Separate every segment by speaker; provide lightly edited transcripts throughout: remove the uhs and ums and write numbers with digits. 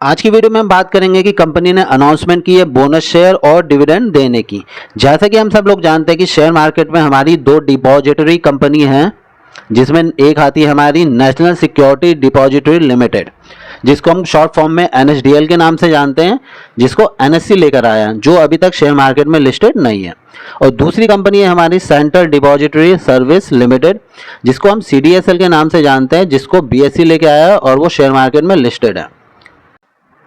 Speaker 1: आज की वीडियो में हम बात करेंगे कि कंपनी ने अनाउंसमेंट की है बोनस शेयर और डिविडेंड देने की। जैसा कि हम सब लोग जानते हैं कि शेयर मार्केट में हमारी दो डिपॉजिटरी कंपनी हैं, जिसमें एक आती है हमारी नेशनल सिक्योरिटी डिपॉजिटरी लिमिटेड, जिसको हम शॉर्ट फॉर्म में एनएसडीएल के नाम से जानते हैं, जिसको एनएससी लेकर आया है, जो अभी तक शेयर मार्केट में लिस्टेड नहीं है। और दूसरी कंपनी है हमारी सेंट्रल डिपॉजिटरी सर्विस लिमिटेड, जिसको हम सीडीएसएल के नाम से जानते हैं, जिसको बीएससी लेके आया है और वो शेयर मार्केट में लिस्टेड है।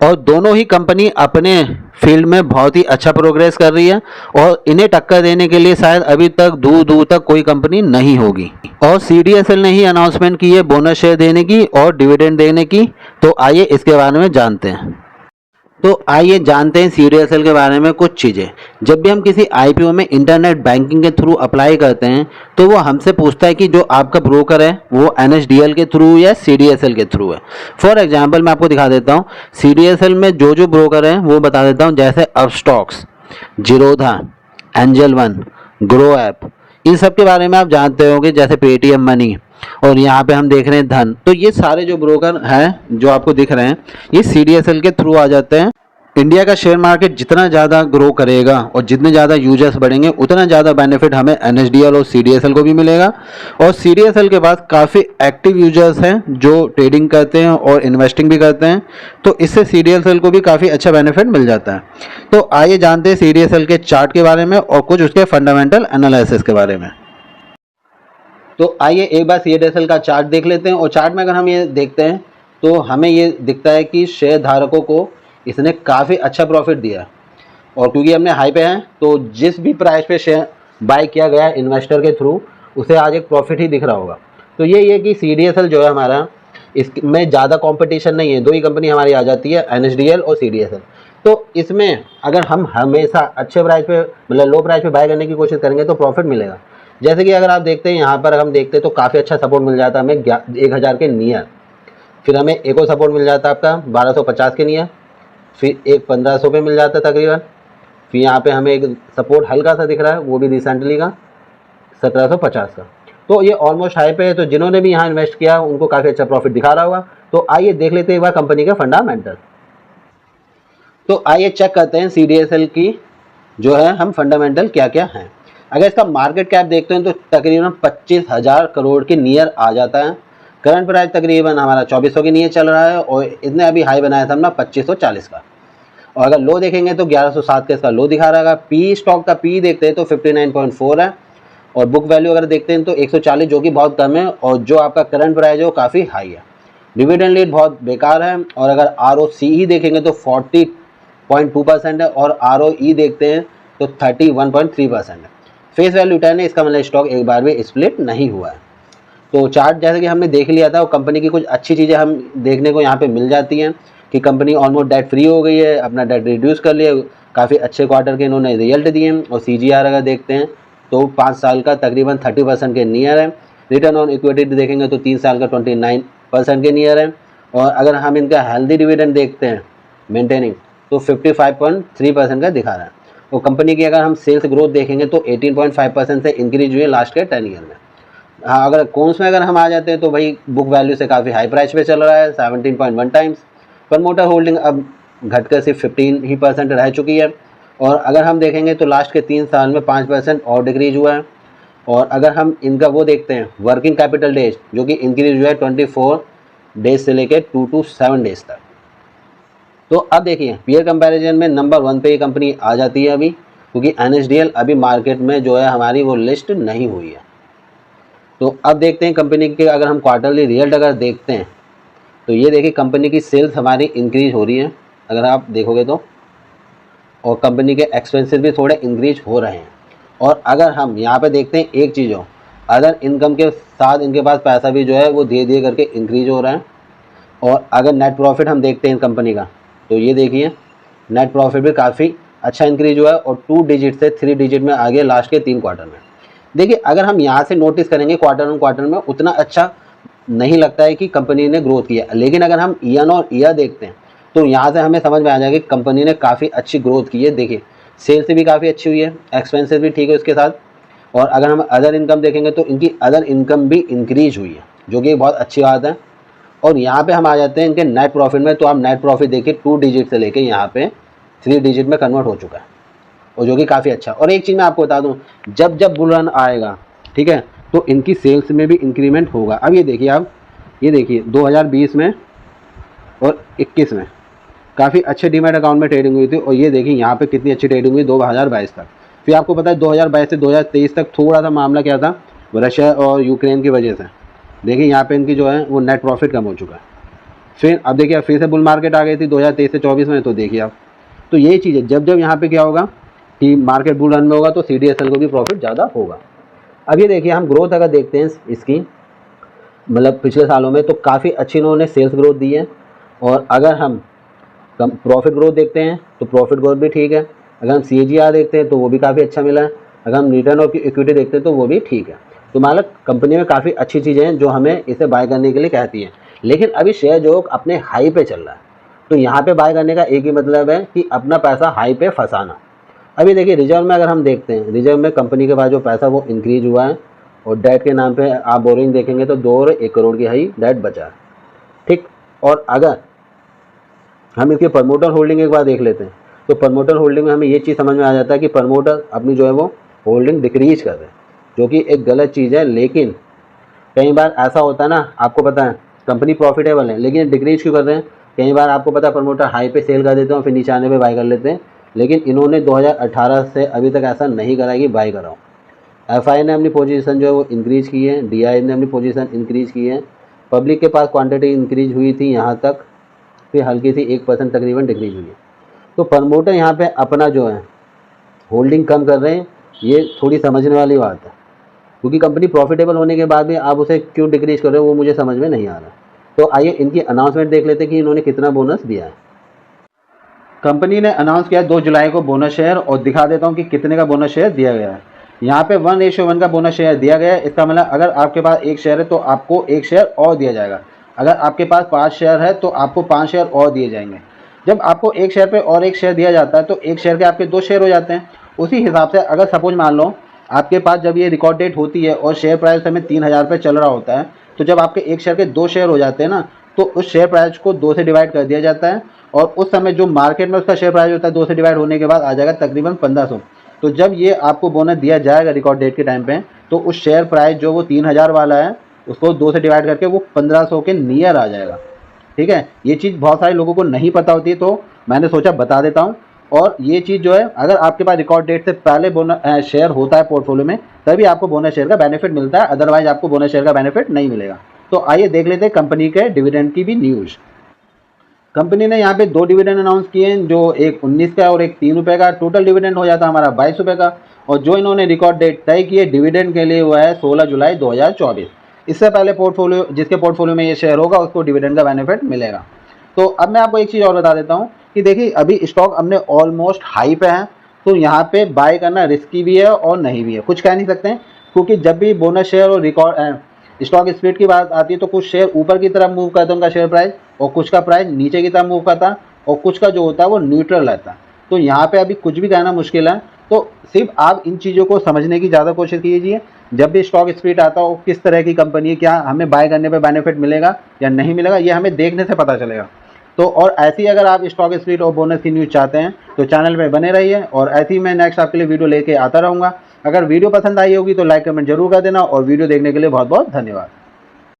Speaker 1: और दोनों ही कंपनी अपने फील्ड में बहुत ही अच्छा प्रोग्रेस कर रही है और इन्हें टक्कर देने के लिए शायद अभी तक दूर दूर तक कोई कंपनी नहीं होगी। और सीडीएसएल ने ही अनाउंसमेंट की है बोनस शेयर देने की और डिविडेंड देने की। तो आइए इसके बारे में जानते हैं। तो आइए जानते हैं सीडीएसएल के बारे में कुछ चीज़ें। जब भी हम किसी आईपीओ में इंटरनेट बैंकिंग के थ्रू अप्लाई करते हैं तो वो हमसे पूछता है कि जो आपका ब्रोकर है वो एनएसडीएल के थ्रू या सीडीएसएल के थ्रू है। फॉर एग्जांपल मैं आपको दिखा देता हूँ सीडीएसएल में जो जो ब्रोकर हैं वो बता देता हूँ, जैसे अपस्टॉक्स, जीरोधा, एंजल वन, ग्रो ऐप, इन सब के बारे में आप जानते होंगे, जैसे पेटीएम मनी। और यहाँ पे हम देख रहे हैं धन। तो ये सारे जो ब्रोकर हैं जो आपको दिख रहे हैं ये सीडीएसएल के थ्रू आ जाते हैं। इंडिया का शेयर मार्केट जितना ज़्यादा ग्रो करेगा और जितने ज़्यादा यूजर्स बढ़ेंगे उतना ज़्यादा बेनिफिट हमें एनएसडीएल और सीडीएसएल को भी मिलेगा। और सीडीएसएल के पास काफ़ी एक्टिव यूजर्स हैं जो ट्रेडिंग करते हैं और इन्वेस्टिंग भी करते हैं, तो इससे सीडीएसएल को भी काफ़ी अच्छा बेनिफिट मिल जाता है। तो आइए जानते हैं सीडीएसएल के चार्ट के बारे में और कुछ उसके फंडामेंटल एनालिसिस के बारे में। तो आइए एक बार सीडीएसएल का चार्ट देख लेते हैं। और चार्ट में अगर हम ये देखते हैं तो हमें ये दिखता है कि शेयर धारकों को इसने काफ़ी अच्छा प्रॉफिट दिया। और क्योंकि हमने हाई पे हैं तो जिस भी प्राइस पे शेयर बाय किया गया है इन्वेस्टर के थ्रू उसे आज एक प्रॉफिट ही दिख रहा होगा। तो ये कि सीडीएसएल जो है हमारा, इसमें ज़्यादा कंपटीशन नहीं है, दो ही कंपनी हमारी आ जाती है, एनएसडीएल और सीडीएसएल। तो इसमें अगर हम हमेशा अच्छे प्राइस पे मतलब लो प्राइस पे बाय करने की कोशिश करेंगे तो प्रॉफिट मिलेगा। जैसे कि अगर आप देखते हैं यहाँ पर हम देखते हैं तो काफ़ी अच्छा सपोर्ट मिल जाता है हमें 1000 के नियर। फिर हमें एक और सपोर्ट मिल जाता है आपका 1250 के नियर। फिर एक 1500 पे मिल जाता है तकरीबन। फिर यहाँ पे हमें एक सपोर्ट हल्का सा दिख रहा है, वो भी रिसेंटली का 1750 का। तो ये ऑलमोस्ट हाई पे है, तो जिन्होंने भी यहाँ इन्वेस्ट किया उनको काफ़ी अच्छा प्रॉफिट दिखा रहा होगा। तो आइए देख लेते हैं एक बार कंपनी के फंडामेंटल। तो आइए चेक करते हैं सीडीएसएल की जो है हम फंडामेंटल क्या क्या हैं। अगर इसका मार्केट कैप देखते हैं तो तकरीबन 25,000 करोड़ के नियर आ जाता है। करंट प्राइस तकरीबन हमारा 2400 के नियर चल रहा है और इतने अभी हाई बनाया था हमने 2540 का। और अगर लो देखेंगे तो 1107 का इसका लो दिखा रहा है। पी स्टॉक का पी देखते हैं तो 59.4 है। और बुक वैल्यू अगर देखते हैं तो 140, जो कि बहुत कम है। और जो आपका करंट प्राइस है वो काफ़ी हाई है। डिविडेंड रेट बहुत बेकार है। और अगर ROC ही देखेंगे तो 40.2% है और ROE देखते हैं तो 31.3% है। फेस वैल्यू 10 है, इसका मतलब स्टॉक एक बार भी स्प्लिट नहीं हुआ है। तो चार्ट जैसे कि हमने देख लिया था और कंपनी की कुछ अच्छी चीज़ें हम देखने को यहाँ पे मिल जाती हैं कि कंपनी ऑलमोस्ट डेट फ्री हो गई है, अपना डेट रिड्यूस कर लिया, काफ़ी अच्छे क्वार्टर के इन्होंने रिजल्ट दिए हैं। और CGR अगर देखते हैं तो 5 साल का तकरीबन 30% के नियर है। रिटर्न ऑन इक्विटी देखेंगे तो 3 साल का 29% के नियर है। और अगर हम इनका हेल्दी डिविडेंड देखते हैं मेंटेनिंग तो 55.3% का दिखा रहा है। और कंपनी की अगर हम सेल्स ग्रोथ देखेंगे तो 18.5% से इंक्रीज हुई है लास्ट के 10 ईयर में। हाँ, अगर कौन्स में अगर हम आ जाते हैं तो भाई बुक वैल्यू से काफ़ी हाई प्राइस पे चल रहा है 17.1 टाइम्स। प्रमोटर होल्डिंग अब घटकर सिर्फ 15% रह चुकी है। और अगर हम देखेंगे तो लास्ट के 3 साल में 5% और डिक्रीज हुआ है। और अगर हम इनका वो देखते हैं वर्किंग कैपिटल डेज, जो कि इंक्रीज हुआ है 24 डेज से लेकर 2 to 7 डेज तक। तो अब देखिए पीयर कंपैरिजन में नंबर 1 पे ये कंपनी आ जाती है अभी, क्योंकि एनएसडीएल अभी मार्केट में जो है हमारी वो लिस्ट नहीं हुई है। तो अब देखते हैं कंपनी के अगर हम क्वार्टरली रिजल्ट अगर देखते हैं तो ये देखिए कंपनी की सेल्स हमारी इंक्रीज हो रही है अगर आप देखोगे तो। और कंपनी के एक्सपेंसेस भी थोड़े इंक्रीज हो रहे हैं। और अगर हम यहाँ पे देखते हैं एक चीज़ हो, अदर इनकम के साथ इनके पास पैसा भी जो है वो धीरे धीरे करके इंक्रीज हो रहा है। और अगर नेट प्रॉफिट हम देखते हैं कंपनी का तो ये देखिए नेट प्रॉफिट भी काफ़ी अच्छा इंक्रीज हुआ है और 2 डिजिट से 3 डिजिट में आ गया लास्ट के 3 क्वार्टर में। देखिए अगर हम यहाँ से नोटिस करेंगे क्वार्टर ऑन क्वार्टर में उतना अच्छा नहीं लगता है कि कंपनी ने ग्रोथ किया, लेकिन अगर हम ईयर और ईयर देखते हैं तो यहाँ से हमें समझ में आ जाएगा कि कंपनी ने काफ़ी अच्छी ग्रोथ की है। देखिए सेल्स भी काफ़ी अच्छी हुई है, एक्सपेंसेस भी ठीक है उसके साथ। और अगर हम अदर इनकम देखेंगे तो इनकी अदर इनकम भी इंक्रीज हुई है, जो कि बहुत अच्छी बात है। और यहाँ पे हम आ जाते हैं इनके नेट प्रॉफिट में। तो आप नेट प्रॉफिट देखिए 2 डिजिट से लेके यहाँ पे 3 डिजिट में कन्वर्ट हो चुका है, और जो कि काफ़ी अच्छा। और एक चीज़ मैं आपको बता दूँ, जब जब बुल रन आएगा, ठीक है, तो इनकी सेल्स में भी इंक्रीमेंट होगा। अब ये देखिए आप, ये देखिए 2020 में और 21 में काफ़ी अच्छे डीमैट अकाउंट में ट्रेडिंग हुई थी, और ये देखिए यहाँ पे कितनी अच्छी ट्रेडिंग हुई 2022 तक। फिर आपको पता है 2022 से 2023 तक थोड़ा सा मामला क्या था, रशिया और यूक्रेन की वजह से देखिए यहाँ पे इनकी जो है वो नेट प्रॉफिट कम हो चुका है। फिर अब देखिए फिर से बुल मार्केट आ गई थी 2023 से 24 में, तो देखिए आप, तो यही चीज़ है, जब जब यहाँ पे क्या होगा कि मार्केट बुल रन में होगा तो CDSL को भी प्रॉफिट ज़्यादा होगा। अब ये देखिए हम ग्रोथ अगर देखते हैं इसकी, मतलब पिछले सालों में, तो काफ़ी अच्छी इन्होंने सेल्स ग्रोथ दी है। और अगर हम प्रॉफिट ग्रोथ देखते हैं तो प्रॉफिट ग्रोथ भी ठीक है। अगर हम CAGR देखते हैं तो वो भी काफ़ी अच्छा मिला है। अगर हम रिटर्न ऑफ इक्विटी देखते हैं तो वो भी ठीक है। तो मतलब कंपनी में काफ़ी अच्छी चीज़ें हैं जो हमें इसे बाय करने के लिए कहती हैं। लेकिन अभी शेयर जो अपने हाई पे चल रहा है, तो यहाँ पे बाय करने का एक ही मतलब है कि अपना पैसा हाई पे फंसाना। अभी देखिए रिजर्व में अगर हम देखते हैं, रिजर्व में कंपनी के पास जो पैसा वो इंक्रीज हुआ है, और डेट के नाम पे आप बोरिंग देखेंगे तो 2 और 1 करोड़ की हाई डेट बचा है, ठीक। और अगर हम इसके प्रमोटर होल्डिंग एक बार देख लेते हैं, तो प्रमोटर होल्डिंग में हमें ये चीज़ समझ में आ जाता है कि प्रमोटर अपनी जो है वो होल्डिंग डिक्रीज कर रहे हैं, जो कि एक गलत चीज़ है। लेकिन कई बार ऐसा होता है ना, आपको पता है कंपनी प्रॉफिटेबल है लेकिन डिक्रीज क्यों कर रहे हैं। कई बार आपको पता है प्रमोटर हाई पे सेल कर देते हैं, फिर नीचे आने पे बाय कर लेते हैं। लेकिन इन्होंने 2018 से अभी तक ऐसा नहीं करा कि बाय कराओ। FI ने अपनी पोजीशन जो है वो इंक्रीज़ की है, DI ने अपनी पोजीशन इंक्रीज़ की है, पब्लिक के पास क्वांटिटी इंक्रीज हुई थी यहाँ तक, फिर हल्की सी 1% तकरीबन डिक्रीज हुई है। तो प्रमोटर यहाँ पे अपना जो है होल्डिंग कम कर रहे हैं, ये थोड़ी समझने वाली बात है, क्योंकि कंपनी प्रॉफिटेबल होने के बाद भी आप उसे क्यों डिक्रीज कर रहे हो वो मुझे समझ में नहीं आ रहा। तो आइए इनकी अनाउंसमेंट देख लेते हैं कि इन्होंने कितना बोनस दिया है। कंपनी ने अनाउंस किया 2 जुलाई को बोनस शेयर, और दिखा देता हूँ कि कितने का बोनस शेयर दिया गया है। यहाँ पे 1:1 का बोनस शेयर दिया गया है। इसका मतलब अगर आपके पास 1 शेयर है तो आपको 1 शेयर और दिया जाएगा। अगर आपके पास 5 शेयर है तो आपको 5 शेयर और दिए जाएंगे। जब आपको 1 शेयर पे और 1 शेयर दिया जाता है तो 1 शेयर के आपके 2 शेयर हो जाते हैं। उसी हिसाब से अगर सपोज मान लो आपके पास जब ये रिकॉर्ड डेट होती है और शेयर प्राइस हमें 3000 पे चल रहा होता है, तो जब आपके 1 शेयर के 2 शेयर हो जाते हैं ना, तो उस शेयर प्राइस को 2 से डिवाइड कर दिया जाता है, और उस समय जो मार्केट में उसका शेयर प्राइस होता है 2 से डिवाइड होने के बाद आ जाएगा तकरीबन 1500। तो जब ये आपको बोनस दिया जाएगा रिकॉर्ड डेट के टाइम पे, तो उस शेयर प्राइस जो वो 3000 वाला है उसको 2 से डिवाइड करके वो 1500 के नियर आ जाएगा, ठीक है। ये चीज़ बहुत सारे लोगों को नहीं पता होती है, तो मैंने सोचा बता देता हूँ। और ये चीज़ जो है अगर आपके पास रिकॉर्ड डेट से पहले बोनस शेयर होता है पोर्टफोलियो में, तभी आपको बोनस शेयर का बेनिफिट मिलता है, अदरवाइज आपको बोनस शेयर का बेनिफिट नहीं मिलेगा। तो आइए देख लेते हैं कंपनी के डिविडेंड की भी न्यूज़। कंपनी ने यहाँ पे 2 डिविडेंड अनाउंस किए हैं, जो एक 19 का और एक 3 रुपये का। टोटल डिविडेंड हो जाता है हमारा 22 रुपये का। और जो इन्होंने रिकॉर्ड डेट तय की है डिविडेंड के लिए वो है 16 जुलाई 2024। इससे पहले पोर्टफोलियो जिसके पोर्टफोलियो में ये शेयर होगा उसको डिविडेंड का बेनिफिट मिलेगा। तो अब मैं आपको एक चीज़ और बता देता हूँ कि देखिए अभी स्टॉक अपने ऑलमोस्ट हाई पे है, तो यहाँ पे बाय करना रिस्की भी है और नहीं भी है, कुछ कह नहीं सकते हैं। क्योंकि जब भी बोनस शेयर और रिकॉर्ड स्टॉक स्प्लिट की बात आती है तो कुछ शेयर ऊपर की तरफ मूव करता है उनका शेयर प्राइस, और कुछ का प्राइस नीचे की तरफ मूव करता है, और कुछ का जो होता है वो न्यूट्रल रहता है। तो यहाँ पे अभी कुछ भी कहना मुश्किल है। तो सिर्फ आप इन चीज़ों को समझने की ज़्यादा कोशिश कीजिए। जब भी स्टॉक स्प्लिट आता हो किस तरह की कंपनी है, क्या हमें बाय करने पे बेनिफिट मिलेगा या नहीं मिलेगा, ये हमें देखने से पता चलेगा। तो और ऐसी अगर आप स्टॉक स्प्लिट और बोनस की न्यूज़ चाहते हैं तो चैनल पे बने रहिए, और ऐसी मैं नेक्स्ट आपके लिए वीडियो लेके आता रहूँगा। अगर वीडियो पसंद आई होगी तो लाइक कमेंट जरूर कर देना, और वीडियो देखने के लिए बहुत बहुत धन्यवाद।